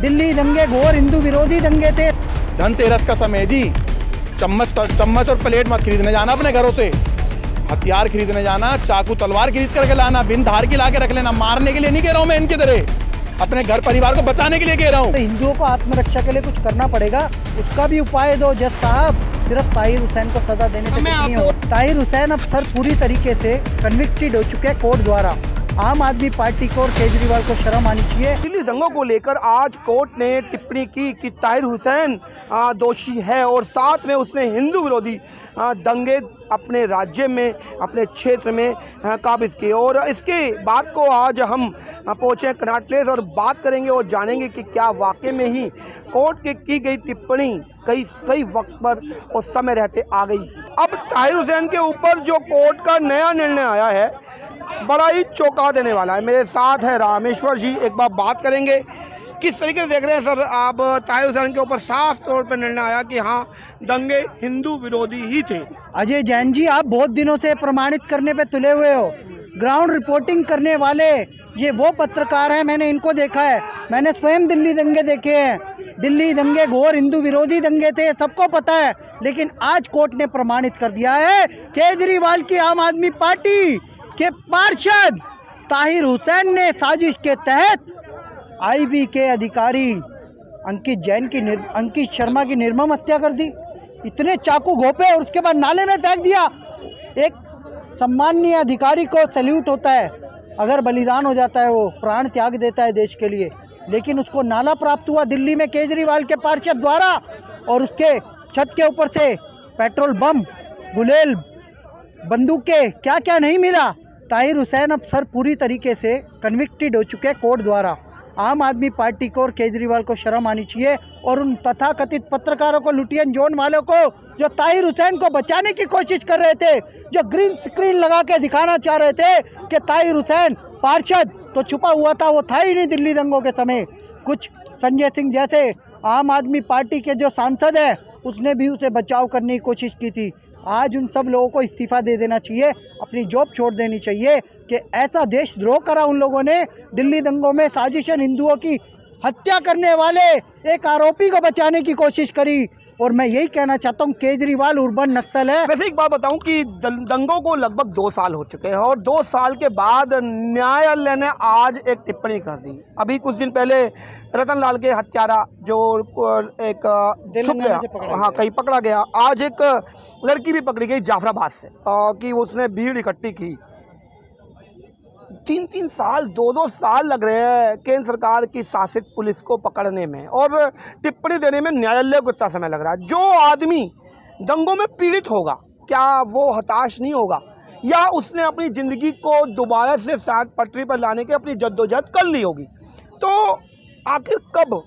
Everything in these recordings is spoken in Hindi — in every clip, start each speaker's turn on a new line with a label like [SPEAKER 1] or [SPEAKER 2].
[SPEAKER 1] दिल्ली दंगे घोर हिंदू विरोधी दंगे थे।
[SPEAKER 2] धनतेरस का समय जी, चम्मच और प्लेट मत खरीदने जाना अपने घरों से, हथियार खरीदने जाना, चाकू तलवार खरीद करके लाना, बिन धार की ला के रख लेना। मारने के लिए नहीं कह रहा हूँ मैं इनकी तरह, अपने घर परिवार को बचाने के लिए कह रहा हूँ।
[SPEAKER 1] तो हिंदुओं को आत्मरक्षा के लिए कुछ करना पड़ेगा, उसका भी उपाय दो जज साहब। सिर्फ ताहिर हुसैन को सजा देने से कुछ नहीं होगा। ताहिर हुसैन अब सर पूरी तरीके से कन्विक्टेड हो चुके हैं कोर्ट द्वारा। आम आदमी पार्टी को और केजरीवाल को शर्म आनी चाहिए।
[SPEAKER 3] दिल्ली दंगों को लेकर आज कोर्ट ने टिप्पणी की कि ताहिर हुसैन दोषी है और साथ में उसने हिंदू विरोधी दंगे अपने राज्य में, अपने क्षेत्र में काबिज किए। और इसके बाद को आज हम पहुँचे कनॉट प्लेस और बात करेंगे और जानेंगे कि क्या वाकई में ही कोर्ट के की गई टिप्पणी कई सही वक्त पर और समय रहते आ गई। अब ताहिर हुसैन के ऊपर जो कोर्ट का नया निर्णय आया है बड़ा ही चौंका देने वाला है। मेरे साथ है रामेश्वर जी, एक बार बात करेंगे किस तरीके से देख रहे हैं सर आप। ताहिर हुसैन के ऊपर साफ तौर पर निर्णय आया कि हाँ दंगे हिंदू विरोधी ही थे।
[SPEAKER 1] अजय जैन जी, आप बहुत दिनों से प्रमाणित करने पे तुले हुए हो। ग्राउंड रिपोर्टिंग करने वाले ये वो पत्रकार हैं, मैंने इनको देखा है। मैंने स्वयं दिल्ली दंगे देखे हैं। दिल्ली दंगे घोर हिंदू विरोधी दंगे थे, सबको पता है। लेकिन आज कोर्ट ने प्रमाणित कर दिया है केजरीवाल की आम आदमी पार्टी के पार्षद ताहिर हुसैन ने साजिश के तहत आईबी के अधिकारी अंकित शर्मा की निर्मम हत्या कर दी। इतने चाकू घोंपे और उसके बाद नाले में फेंक दिया। एक सम्माननीय अधिकारी को सैल्यूट होता है, अगर बलिदान हो जाता है, वो प्राण त्याग देता है देश के लिए। लेकिन उसको नाला प्राप्त हुआ दिल्ली में केजरीवाल के पार्षद द्वारा, और उसके छत के ऊपर से पेट्रोल बम, गुलेल, बंदूकें, क्या क्या नहीं मिला। ताहिर हुसैन अब सर पूरी तरीके से कन्विक्टेड हो चुके हैं कोर्ट द्वारा। आम आदमी पार्टी को और केजरीवाल को शर्म आनी चाहिए, और उन तथाकथित पत्रकारों को, लुटियन जोन वालों को, जो ताहिर हुसैन को बचाने की कोशिश कर रहे थे, जो ग्रीन स्क्रीन लगा के दिखाना चाह रहे थे कि ताहिर हुसैन पार्षद तो छुपा हुआ था, वो था ही नहीं दिल्ली दंगों के समय। कुछ संजय सिंह जैसे आम आदमी पार्टी के जो सांसद हैं, उसने भी उसे बचाव करने की कोशिश की थी। आज उन सब लोगों को इस्तीफ़ा दे देना चाहिए, अपनी जॉब छोड़ देनी चाहिए कि ऐसा देशद्रोह करा उन लोगों ने। दिल्ली दंगों में साजिशन हिंदुओं की हत्या करने वाले एक आरोपी को बचाने की कोशिश करी। और मैं यही कहना चाहता हूँ, केजरीवाल उर्बन नक्सल है।
[SPEAKER 3] वैसे एक बात बताऊं कि दंगों को लगभग 2 साल हो चुके हैं और 2 साल के बाद न्यायालय ने आज एक टिप्पणी कर दी। अभी कुछ दिन पहले रतन लाल के हत्यारा जो एक छुप गया, हाँ कहीं पकड़ा गया, आज एक लड़की भी पकड़ी गई जाफराबाद से कि उसने भीड़ इकट्ठी की। 3-3 साल, 2-2 साल लग रहे हैं केंद्र सरकार की शासित पुलिस को पकड़ने में, और टिप्पणी देने में न्यायालय को इतना समय लग रहा है। जो आदमी दंगों में पीड़ित होगा, क्या वो हताश नहीं होगा, या उसने अपनी ज़िंदगी को दोबारा से शायद पटरी पर लाने की अपनी जद्दोजहद कर ली होगी। तो आखिर कब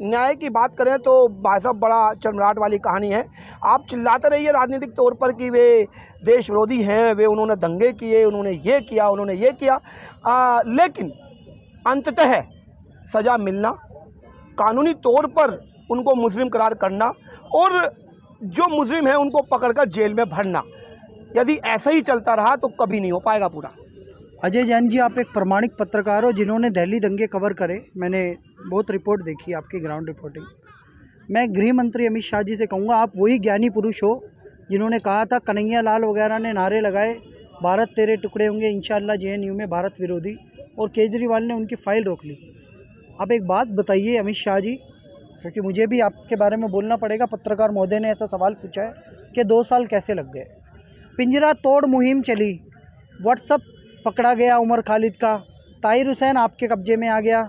[SPEAKER 3] न्याय की बात करें तो भाई साहब बड़ा चरमराहट वाली कहानी है। आप चिल्लाते रहिए राजनीतिक तौर पर कि वे देश विरोधी हैं, वे उन्होंने दंगे किए, उन्होंने ये किया, उन्होंने ये किया, लेकिन अंततः सज़ा मिलना, कानूनी तौर पर उनको मुजरिम करार करना और जो मुजरिम है उनको पकड़कर जेल में भरना, यदि ऐसा ही चलता रहा तो कभी नहीं हो पाएगा पूरा।
[SPEAKER 1] अजय जैन जी, आप एक प्रमाणिक पत्रकार हो जिन्होंने दिल्ली दंगे कवर करे। मैंने बहुत रिपोर्ट देखी आपकी, ग्राउंड रिपोर्टिंग। मैं गृह मंत्री अमित शाह जी से कहूँगा, आप वही ज्ञानी पुरुष हो जिन्होंने कहा था, कन्हैया लाल वगैरह ने नारे लगाए, भारत तेरे टुकड़े होंगे इंशाअल्लाह जेएनयू में भारत विरोधी, और केजरीवाल ने उनकी फ़ाइल रोक ली। अब एक बात बताइए अमित शाह जी, क्योंकि मुझे भी आपके बारे में बोलना पड़ेगा, पत्रकार महोदय ने ऐसा सवाल पूछा है कि 2 साल कैसे लग गए। पिंजरा तोड़ मुहिम चली, व्हाट्सअप पकड़ा गया उमर खालिद का, ताहिर हुसैन आपके कब्जे में आ गया,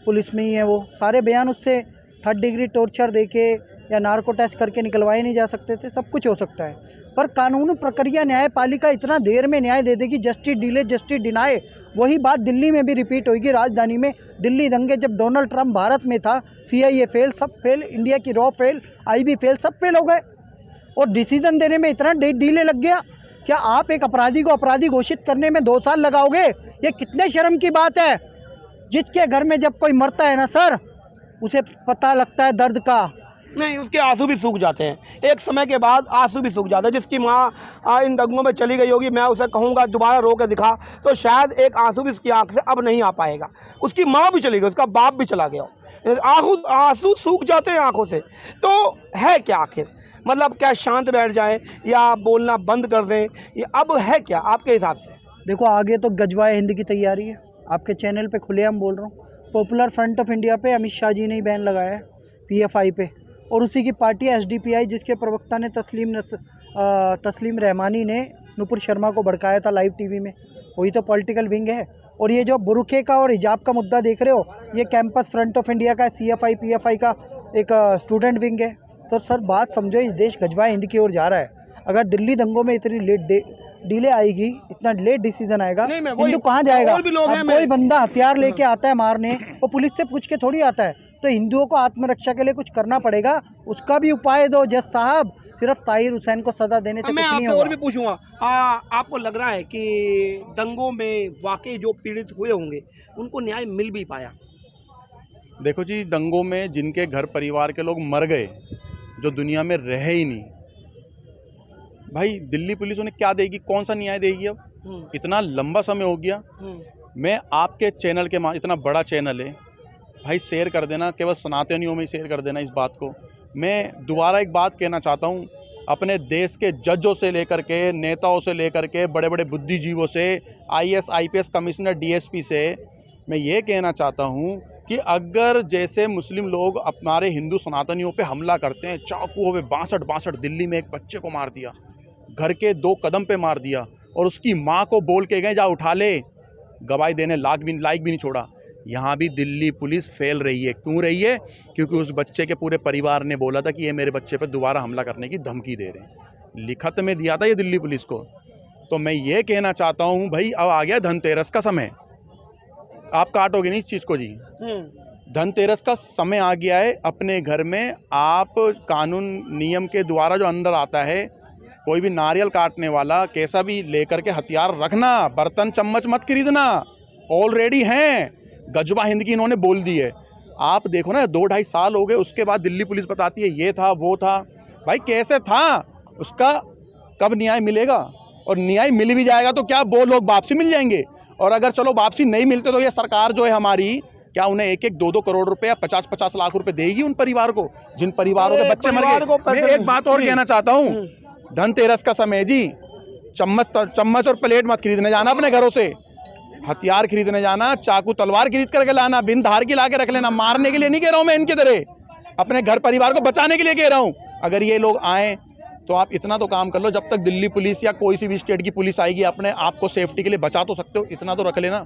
[SPEAKER 1] पुलिस में ही है वो, सारे बयान उससे 3rd डिग्री टॉर्चर देके या नार्को टेस्ट करके निकलवाए नहीं जा सकते थे। सब कुछ हो सकता है, पर कानून प्रक्रिया न्यायपालिका इतना देर में न्याय दे देगी, जस्टिस डिले जस्टिस डिनाए। वही बात दिल्ली में भी रिपीट होगी। राजधानी में दिल्ली दंगे जब डोनाल्ड ट्रंप भारत में था, CIA फेल, सब फेल, इंडिया की रॉ फेल, IB फेल, सब फेल हो गए, और डिसीजन देने में इतना डिले लग गया। क्या आप एक अपराधी को अपराधी घोषित करने में 2 साल लगाओगे? ये कितने शर्म की बात है। जिसके घर में जब कोई मरता है ना सर, उसे पता लगता है दर्द का।
[SPEAKER 3] नहीं, उसके आंसू भी सूख जाते हैं, एक समय के बाद आंसू भी सूख जाते हैं। जिसकी माँ इन दंगों में चली गई होगी, मैं उसे कहूँगा दोबारा रो के दिखा, तो शायद एक आंसू भी उसकी आंख से अब नहीं आ पाएगा। उसकी माँ भी चली गई, उसका बाप भी चला गया, आंसू सूख जाते हैं आंखों से। तो है क्या आखिर, मतलब क्या शांत बैठ जाए या बोलना बंद कर दें, ये अब है क्या आपके हिसाब से?
[SPEAKER 1] देखो आगे तो गजवाए हिंद की तैयारी है, आपके चैनल पे खुलेआम बोल रहा हूँ। पॉपुलर फ्रंट ऑफ इंडिया पे अमित शाह जी ने ही बैन लगाया है, PFI पे, और उसी की पार्टी है SDPI, जिसके प्रवक्ता ने तस्लीम रहमानी ने नुपुर शर्मा को भड़काया था लाइव टीवी में, वही तो पॉलिटिकल विंग है। और ये जो बुरखे का और हिजाब का मुद्दा देख रहे हो, ये कैंपस फ्रंट ऑफ इंडिया का CFI PFI का एक स्टूडेंट विंग है। तो सर बात समझो, इस देश गजवाए हिंद की ओर जा रहा है। अगर दिल्ली दंगों में इतनी डिले आएगी, इतना लेट डिसीजन आएगा, हिंदू कहाँ जाएगा? अब कोई बंदा हथियार लेके आता है मारने, वो पुलिस से पूछ के थोड़ी आता है। तो हिंदुओं को आत्मरक्षा के लिए कुछ करना पड़ेगा, उसका भी उपाय दो जज साहब। सिर्फ ताहिर हुसैन को सजा देने से
[SPEAKER 3] मैं
[SPEAKER 1] कुछ नहीं
[SPEAKER 3] आपसे और
[SPEAKER 1] होगा।
[SPEAKER 3] भी पूछूंगा, आपको लग रहा है कि दंगों में वाकई जो पीड़ित हुए होंगे उनको न्याय मिल भी पाया?
[SPEAKER 2] देखो जी, दंगों में जिनके घर परिवार के लोग मर गए, जो दुनिया में रहे ही नहीं, भाई दिल्ली पुलिस उन्हें क्या देगी, कौन सा न्याय देगी? अब इतना लंबा समय हो गया। मैं आपके चैनल के इतना बड़ा चैनल है भाई, शेयर कर देना, केवल सनातनियों में शेयर कर देना इस बात को। मैं दोबारा एक बात कहना चाहता हूँ, अपने देश के जजों से लेकर के, नेताओं से लेकर के, बड़े बड़े बुद्धिजीवों से, IAS IPS कमिश्नर DSP से मैं ये कहना चाहता हूँ कि अगर जैसे मुस्लिम लोग हमारे हिंदू सनातनियों पे हमला करते हैं, चाकुओं पे 62 दिल्ली में एक बच्चे को मार दिया, घर के 2 कदम पे मार दिया, और उसकी माँ को बोल के गए जा उठा ले, गवाही देने लायक भी नहीं छोड़ा। यहाँ भी दिल्ली पुलिस फेल रही है। क्यों रही है? क्योंकि उस बच्चे के पूरे परिवार ने बोला था कि ये मेरे बच्चे पे दोबारा हमला करने की धमकी दे रहे हैं, लिखत में दिया था ये दिल्ली पुलिस को। तो मैं ये कहना चाहता हूँ भाई, अब आ गया धनतेरस का समय, आप काटोगे नहीं इस चीज़ को जी। धनतेरस का समय आ गया है। अपने घर में आप कानून नियम के द्वारा जो अंदर आता है, कोई भी नारियल काटने वाला कैसा भी लेकर के हथियार रखना, बर्तन चम्मच मत खरीदना, ऑलरेडी हैं। गजवा हिंद की इन्होंने बोल दी है। आप देखो ना, 2-2.5 साल हो गए, उसके बाद दिल्ली पुलिस बताती है ये था वो था। भाई कैसे था, उसका कब न्याय मिलेगा? और न्याय मिल भी जाएगा तो क्या वो लोग वापसी मिल जाएंगे? और अगर चलो वापसी नहीं मिलते तो ये सरकार जो है हमारी, क्या उन्हें 1-1, 2-2 करोड़ रुपए या 50-50 लाख रुपए देगी उन परिवार को, जिन परिवारों के बच्चे मर गए? मैं एक बात और कहना चाहता हूँ, धनतेरस का समय जी, चम्मच और प्लेट मत खरीदने जाना अपने घरों से, हथियार खरीदने जाना, चाकू तलवार खरीद करके लाना, बिन धार की ला के रख लेना। मारने के लिए नहीं कह रहा हूँ मैं इनके तरह, अपने घर परिवार को बचाने के लिए कह रहा हूँ। अगर ये लोग आए तो आप इतना तो काम कर लो, जब तक दिल्ली पुलिस या कोई सी भी स्टेट की पुलिस आएगी, अपने आप को सेफ्टी के लिए बचा तो सकते हो, इतना तो रख लेना।